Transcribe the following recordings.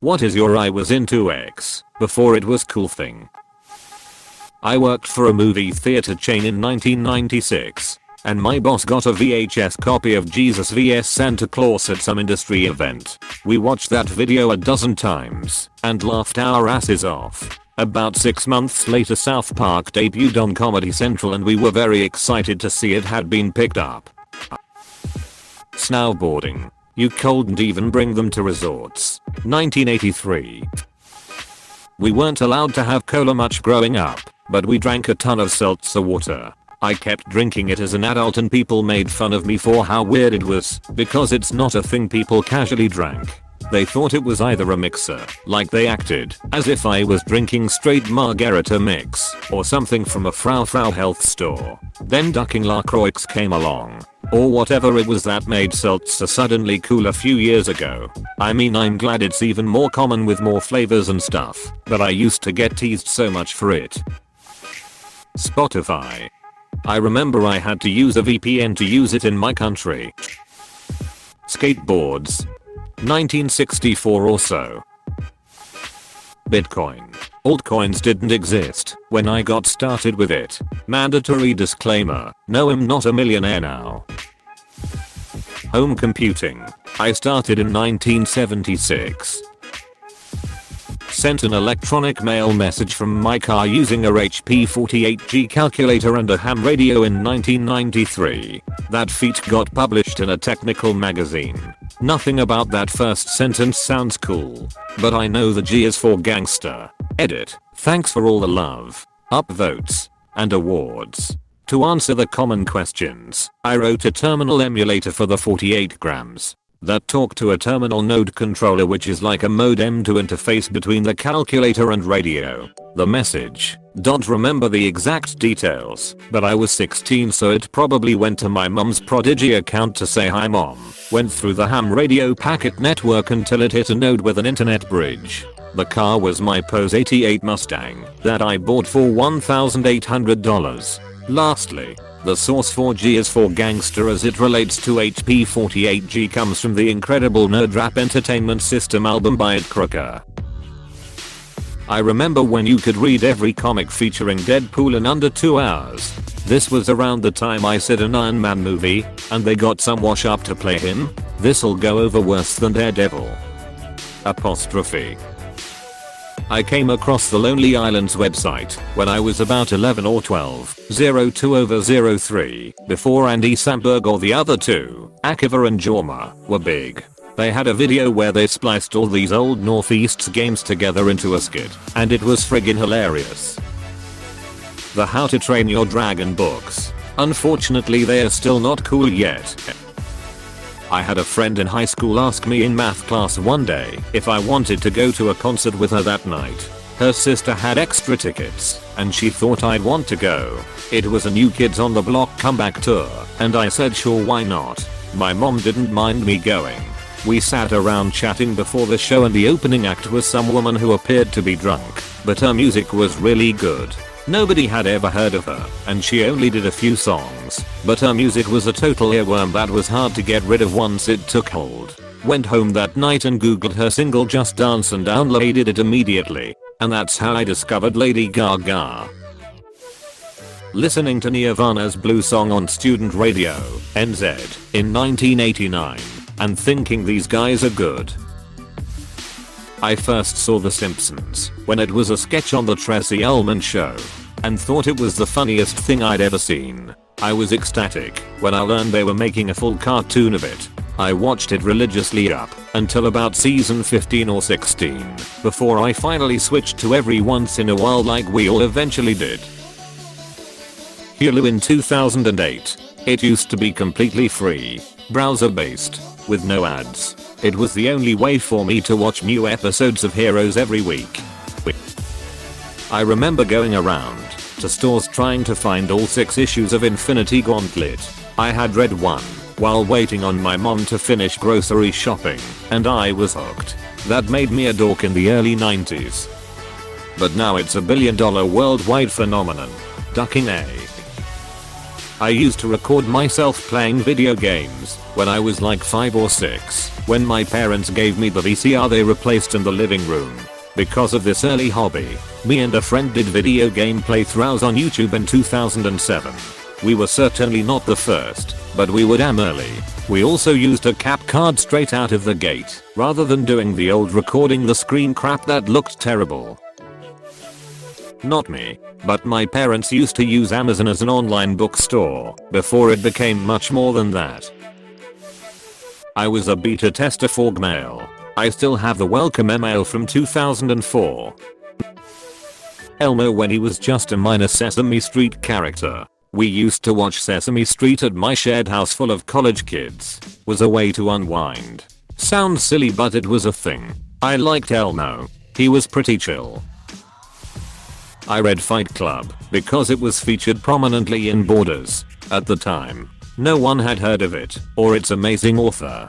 What is your I was into X before it was cool thing? I worked for a movie theater chain in 1996. And my boss got a VHS copy of Jesus vs Santa Claus at some industry event. We watched that video a dozen times and laughed our asses off. About 6 months later South Park debuted on Comedy Central and we were very excited to see it had been picked up. Snowboarding. You couldn't even bring them to resorts. 1983. We weren't allowed to have cola much growing up, but we drank a ton of seltzer water. I kept drinking it as an adult and people made fun of me for how weird it was because it's not a thing people casually drank. They thought it was either a mixer, like they acted as if I was drinking straight margarita mix or something from a Frau health store. Then Ducking LaCroix came along. Or whatever it was that made seltzer suddenly cool a few years ago. I mean, I'm glad it's even more common with more flavors and stuff, but I used to get teased so much for it. Spotify. I remember I had to use a VPN to use it in my country. Skateboards. 1964 or so. Bitcoin. Altcoins didn't exist when I got started with it. Mandatory disclaimer, no, I'm not a millionaire now. Home computing. I started in 1976. Sent an electronic mail message from my car using a HP 48G calculator and a ham radio in 1993. That feat got published in a technical magazine. Nothing about that first sentence sounds cool, but I know the G is for gangster. Edit. Thanks for all the love, upvotes, and awards. To answer the common questions, I wrote a terminal emulator for the 48 grams. That talked to a terminal node controller, which is like a modem to interface between the calculator and radio. The message. Don't remember the exact details, but I was 16 so it probably went to my mom's Prodigy account to say hi mom. Went through the ham radio packet network until it hit a node with an internet bridge. The car was my Pose 88 Mustang that I bought for $1,800. Lastly, the source for G is for gangster as it relates to HP 48G comes from the incredible Nerd Rap Entertainment System album by Ed Crooker. I remember when you could read every comic featuring Deadpool in under 2 hours. This was around the time I said an Iron Man movie, and they got some wash up to play him. This'll go over worse than Daredevil. Apostrophe. I came across the Lonely Islands website when I was about 11 or 12, 02/03, before Andy Samberg or the other two, Akiva and Jorma, were big. They had a video where they spliced all these old Northeast's games together into a skit, and it was friggin' hilarious. The How to Train Your Dragon books. Unfortunately they are still not cool yet. I had a friend in high school ask me in math class one day if I wanted to go to a concert with her that night. Her sister had extra tickets, and she thought I'd want to go. It was a New Kids on the Block comeback tour, and I said sure, why not. My mom didn't mind me going. We sat around chatting before the show and the opening act was some woman who appeared to be drunk, but her music was really good. Nobody had ever heard of her, and she only did a few songs, but her music was a total earworm that was hard to get rid of once it took hold. Went home that night and googled her single Just Dance and downloaded it immediately, and that's how I discovered Lady Gaga. Listening to Nirvana's Blue Song on student radio, NZ, in 1989, and thinking these guys are good. I first saw The Simpsons when it was a sketch on the Tracey Ullman Show, and thought it was the funniest thing I'd ever seen. I was ecstatic when I learned they were making a full cartoon of it. I watched it religiously up until about season 15 or 16, before I finally switched to every once in a while like we all eventually did. Hulu in 2008. It used to be completely free, browser based, with no ads. It was the only way for me to watch new episodes of Heroes every week. I remember going around to stores trying to find all 6 issues of Infinity Gauntlet. I had read one while waiting on my mom to finish grocery shopping, and I was hooked. That made me a dork in the early 90s. But now it's a $1 billion worldwide phenomenon. Ducking A. I used to record myself playing video games when I was like 5 or 6. When my parents gave me the VCR they replaced in the living room. Because of this early hobby, me and a friend did video game playthroughs on YouTube in 2007. We were certainly not the first, but we were damn early. We also used a cap card straight out of the gate, rather than doing the old recording the screen crap that looked terrible. Not me, but my parents used to use Amazon as an online bookstore, before it became much more than that. I was a beta tester for Gmail. I still have the welcome email from 2004. Elmo when he was just a minor Sesame Street character. We used to watch Sesame Street at my shared house full of college kids. Was a way to unwind. Sounds silly but it was a thing. I liked Elmo. He was pretty chill. I read Fight Club because it was featured prominently in Borders. At the time, no one had heard of it or its amazing author.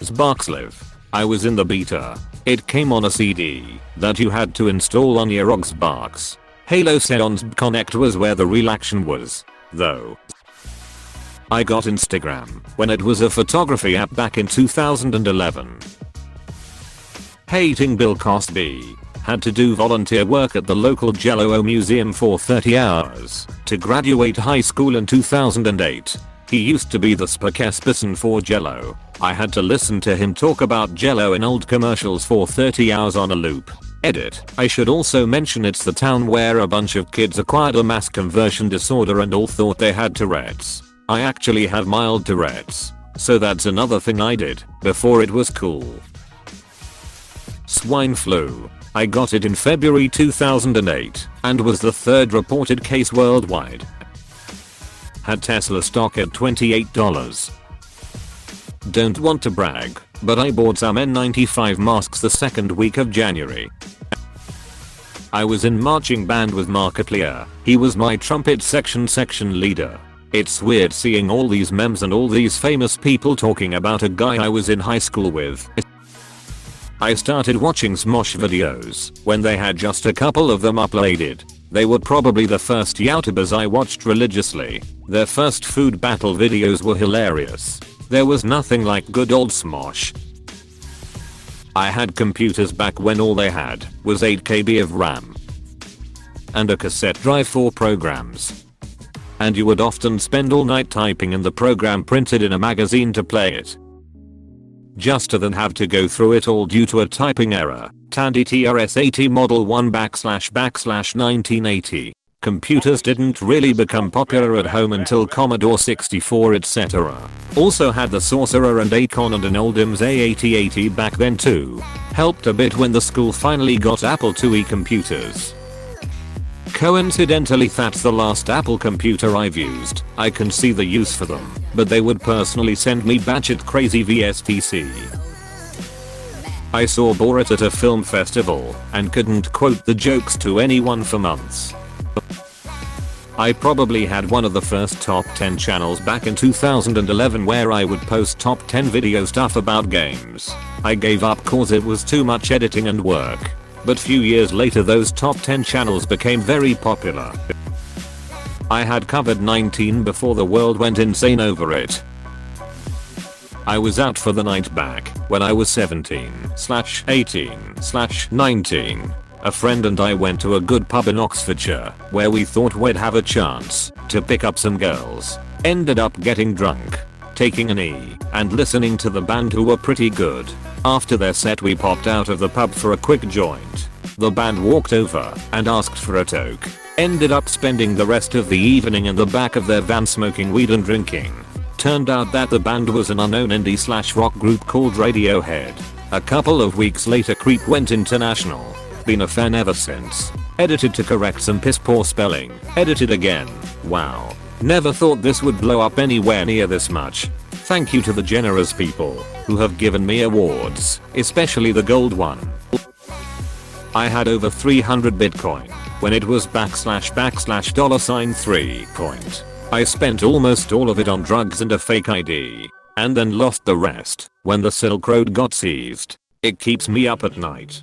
Sparkslive. I was in the beta. It came on a CD that you had to install on your Xbox. Halo Seon's Connect was where the real action was, though. I got Instagram when it was a photography app back in 2011. Hating Bill Cosby. Had to do volunteer work at the local Jell-O museum for 30 hours to graduate high school in 2008. He used to be the spokesperson for Jell-O. I had to listen to him talk about Jell-O in old commercials for 30 hours on a loop. Edit. I should also mention it's the town where a bunch of kids acquired a mass conversion disorder and all thought they had Tourette's. I actually have mild Tourette's. So that's another thing I did before it was cool. Swine flu. I got it in February 2008 and was the third reported case worldwide. Had Tesla stock at $28. Don't want to brag, but I bought some N95 masks the second week of January. I was in marching band with Markiplier. He was my trumpet section leader. It's weird seeing all these memes and all these famous people talking about a guy I was in high school with. I started watching Smosh videos when they had just a couple of them uploaded. They were probably the first YouTubers I watched religiously. Their first food battle videos were hilarious. There was nothing like good old Smosh. I had computers back when all they had was 8 KB of RAM and a cassette drive for programs. And you would often spend all night typing in the program printed in a magazine to play it. Just to then have to go through it all due to a typing error. Tandy TRS-80 Model 1//1980. Computers didn't really become popular at home until Commodore 64 etc. Also had the Sorcerer and Acorn and an old IMS A8080 back then too. Helped a bit when the school finally got Apple IIe computers. Coincidentally that's the last Apple computer I've used. I can see the use for them, but they would personally send me batshit crazy VSTC. I saw Borat at a film festival and couldn't quote the jokes to anyone for months. I probably had one of the first top 10 channels back in 2011 where I would post top 10 video stuff about games. I gave up cause it was too much editing and work. But few years later those top 10 channels became very popular. I had covered 19 before the world went insane over it. I was out for the night back when I was 17/18/19. A friend and I went to a good pub in Oxfordshire where we thought we'd have a chance to pick up some girls. Ended up getting drunk, taking an E, and listening to the band who were pretty good. After their set we popped out of the pub for a quick joint. The band walked over and asked for a toke. Ended up spending the rest of the evening in the back of their van smoking weed and drinking. Turned out that the band was an unknown indie/rock group called Radiohead. A couple of weeks later Creep went international. Been a fan ever since. Edited to correct some piss poor spelling. Edited again. Wow. Never thought this would blow up anywhere near this much. Thank you to the generous people who have given me awards, especially the gold one. I had over 300 Bitcoin when it was $3. I spent almost all of it on drugs and a fake ID, and then lost the rest when the Silk Road got seized. It keeps me up at night.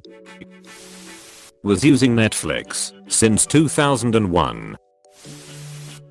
Was using Netflix since 2001.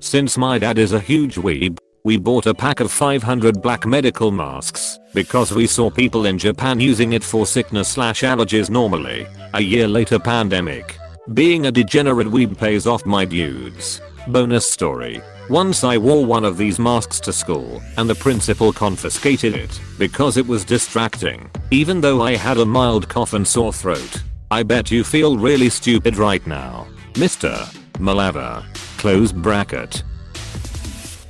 Since my dad is a huge weeb, we bought a pack of 500 black medical masks because we saw people in Japan using it for sickness/allergies normally. A year later, pandemic. Being a degenerate weeb pays off, my dudes. Bonus story. Once I wore one of these masks to school and the principal confiscated it because it was distracting, even though I had a mild cough and sore throat. I bet you feel really stupid right now, Mr. Malava. Close bracket.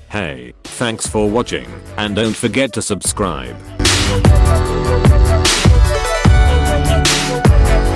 Hey, thanks for watching, and don't forget to subscribe.